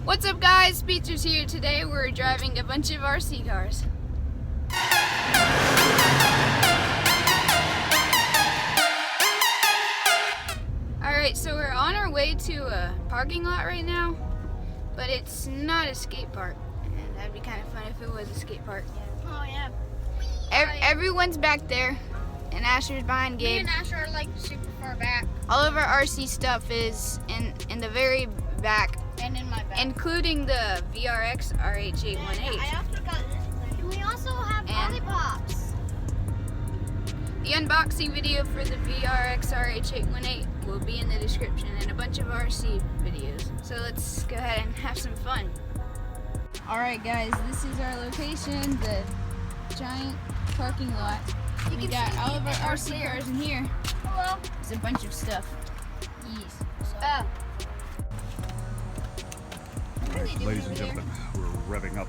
What's up guys, Speedsters here. Today we're driving a bunch of RC cars. Alright, so we're on our way to a parking lot right now, but it's not a skate park. And that'd be kind of fun if it was a skate park. Oh yeah. Everyone's back there, and Asher's behind Gabe. Me and Asher are like super far back. All of our RC stuff is in the very back. And in my bag. Including the VRX RH818. I also got this thing. We also have lollipops. The unboxing video for the VRX RH818 will be in the description, and a bunch of RC videos. So let's go ahead and have some fun. Alright guys, this is our location, the giant parking lot. We got all of our RC cars in here. Hello. There's a bunch of stuff. Oh. Ladies and gentlemen, we're revving up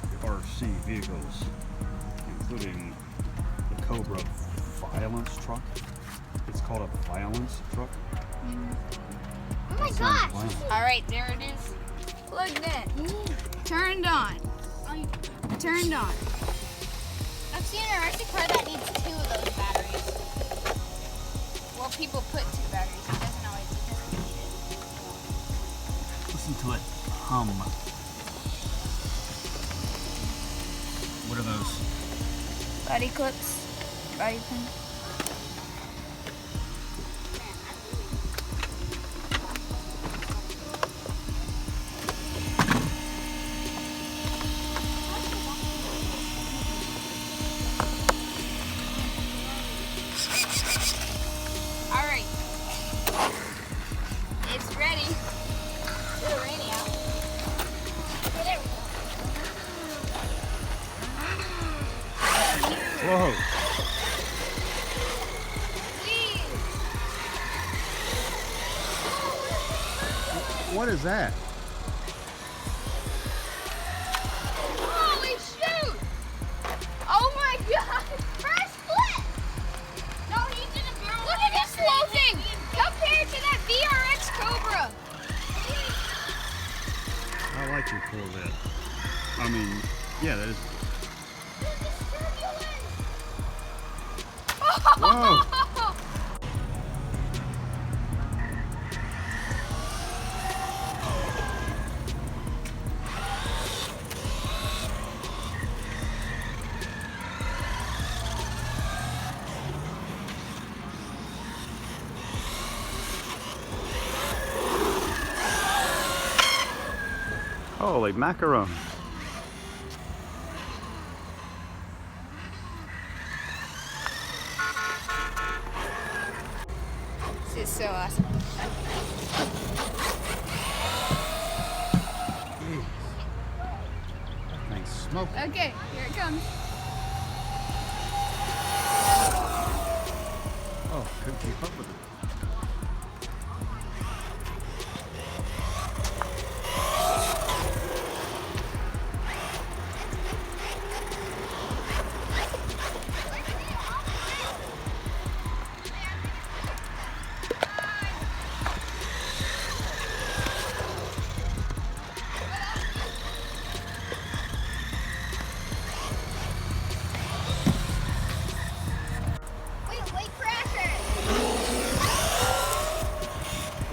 the RC vehicles, including the Cobra Violence truck. It's called a Violence truck. Oh my gosh! Alright, there it is. Plugged in. Turned on. Turned on. I've seen an RC car that needs 2 of those batteries. Well, people put 2 batteries. It doesn't always need it. Listen to it hum. What are those? Body clips. Body pin. Alright. It's ready. It's a little rainy out. Whoa! What is that? Holy shoot! Oh my god! First flip! No, he didn't go. Look at this slow thing! Compared to that VRX COBRA! I like your Corvette. I mean, yeah, that is. Whoa! Holy macaron. This is so awesome. Thanks, smoke. Okay, here it comes. Oh, couldn't keep up with it.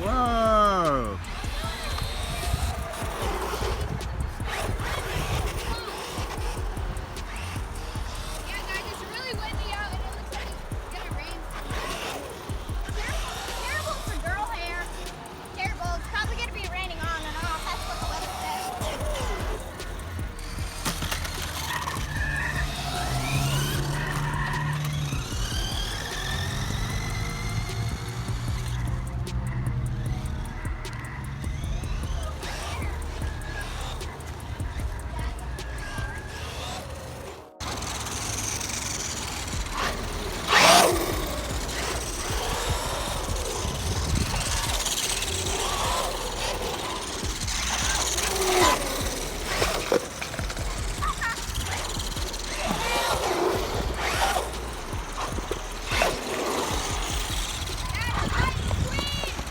Whoa! Yeah, guys, it's really windy out, and it looks like it's gonna rain. Terrible for girl hair. Terrible. It's probably going to be raining on and off. That's what the weather says.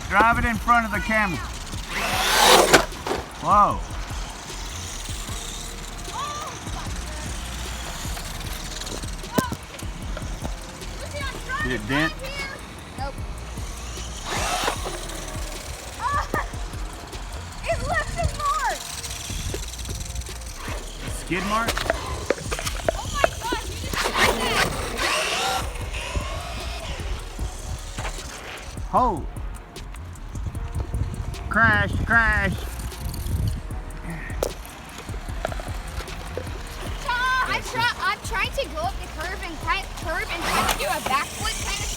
Drive it in front of the camera. Whoa. Did it dent? Nope. It left a mark. Skid mark? Oh my gosh, you just did that. Oh. Crash, crash. I'm trying to go up the curve and try to do a backflip kind of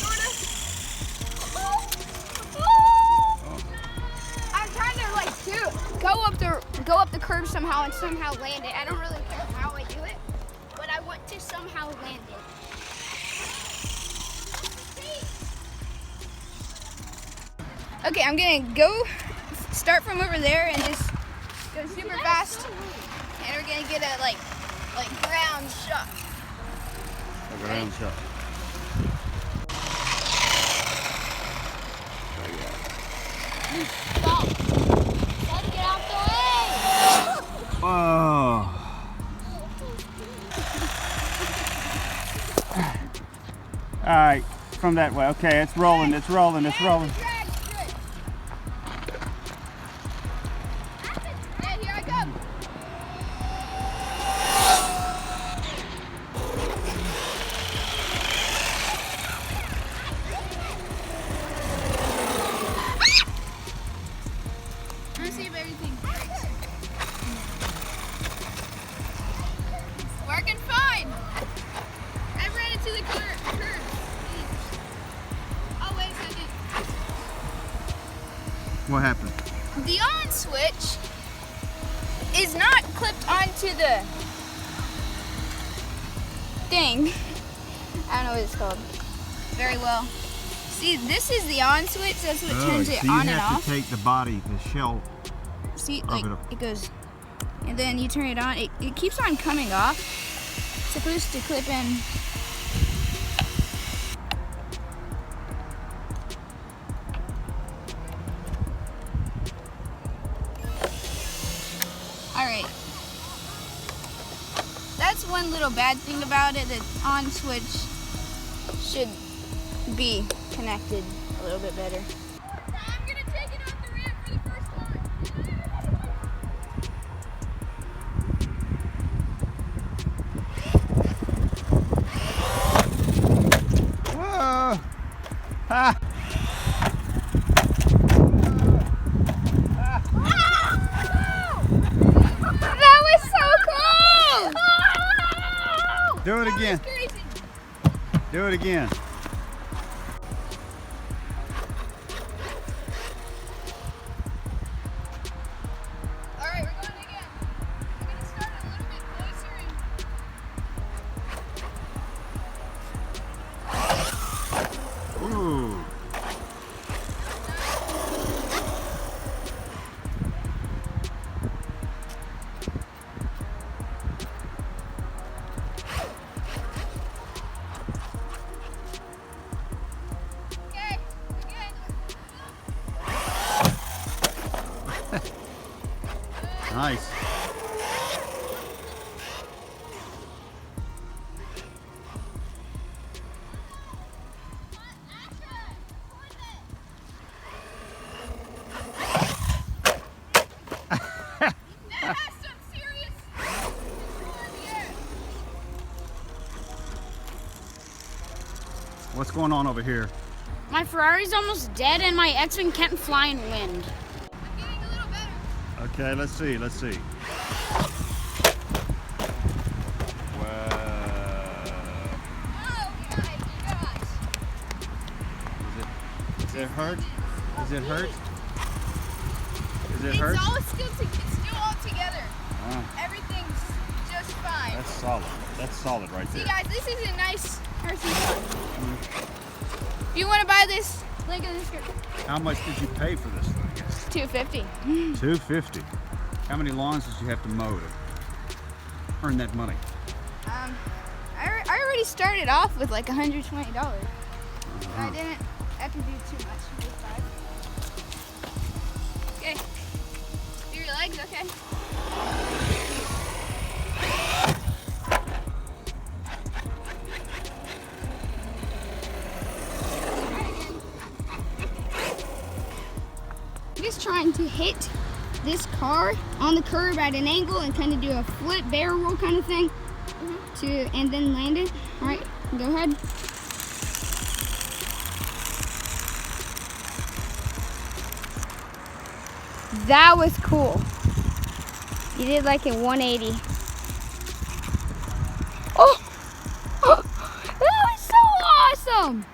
I'm trying to like go up the curve somehow and somehow land it. I don't really care how I do it, but I want to somehow land it. Okay, I'm gonna go start from over there and just go super fast. And we're gonna get a like ground shot. A ground shot. Stop. Let's get out the way. Oh. All right, from that way. Okay, it's rolling, it's rolling, it's rolling. Yeah, here I come. Let's see if everything works. Working fine. I ran into the curve. Oh, wait a second. What happened? The on switch is not clipped onto the thing. I don't know what it's called very well. See, this is the on switch. That's what turns it on and You off. have to take the body, the shell. See, of like it goes, and then you turn it on. It keeps on coming off. It's supposed to clip in. All right. That's one little bad thing about it. The on switch should be connected a little bit better. I'm gonna take it off the ramp for the first time. Whoa! Ha! That was so cool! Do it again. Crazy. Do it again. All right, we're going again. I'm gonna start a little bit closer and Ooh. Okay, again. Nice. That has some serious power in the air. What's going on over here? My Ferrari's almost dead and my X-Wing can't fly in wind. I'm getting a little better. Okay, let's see, let's see. Wow. Oh, guys, you guys. Is it hurt? Is it hurt? Is it It's hurt? still all together. Ah, Everything's just fine. that's solid. That's solid right See there. guys, this is a nice RC car. If you want to buy this, link in the description. How much did you pay for this thing? $250. $250. How many lawns did you have to mow to earn that money? I already started off with like $120. I didn't have to do too much. Just 5. Okay. Be legs, okay. Just trying to hit this car on the curb at an angle and kind of do a flip barrel roll kind of thing and then land it. All right, go ahead. That was cool. You did like a 180. Oh, that was so awesome.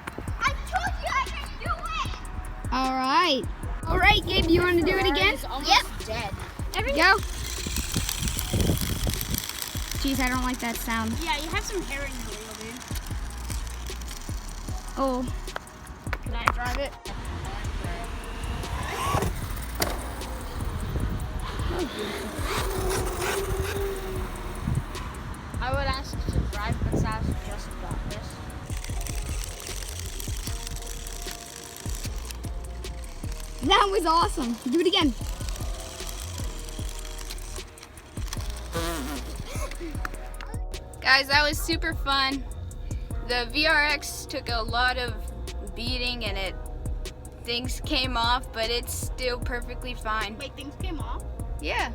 I told you I can do it. All right. All right, Gabe, you want to do it again? Yep. Dead. There we go. Jeez, I don't like that sound. Yeah, you have some hair in your wheel, dude. Oh. Can I drive it? I would ask to drive, but Sas just got this. That was awesome. Do it again. Guys, that was super fun. The VRX took a lot of beating and things came off, but it's still perfectly fine. Wait, things came off? Yeah,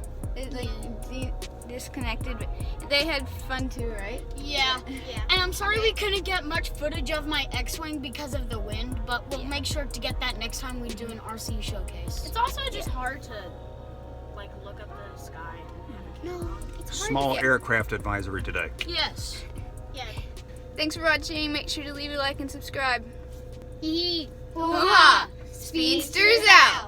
disconnected. But they had fun too, right? Yeah. And I'm sorry we couldn't get much footage of my X-Wing because of the wind, but we'll make sure to get that next time we do an RC showcase. It's also just hard to like look up the sky. No, it's hard. Small aircraft advisory today. Yes. Yeah. Thanks for watching. Make sure to leave a like and subscribe. Hee. Hoo-ha! Speedsters out!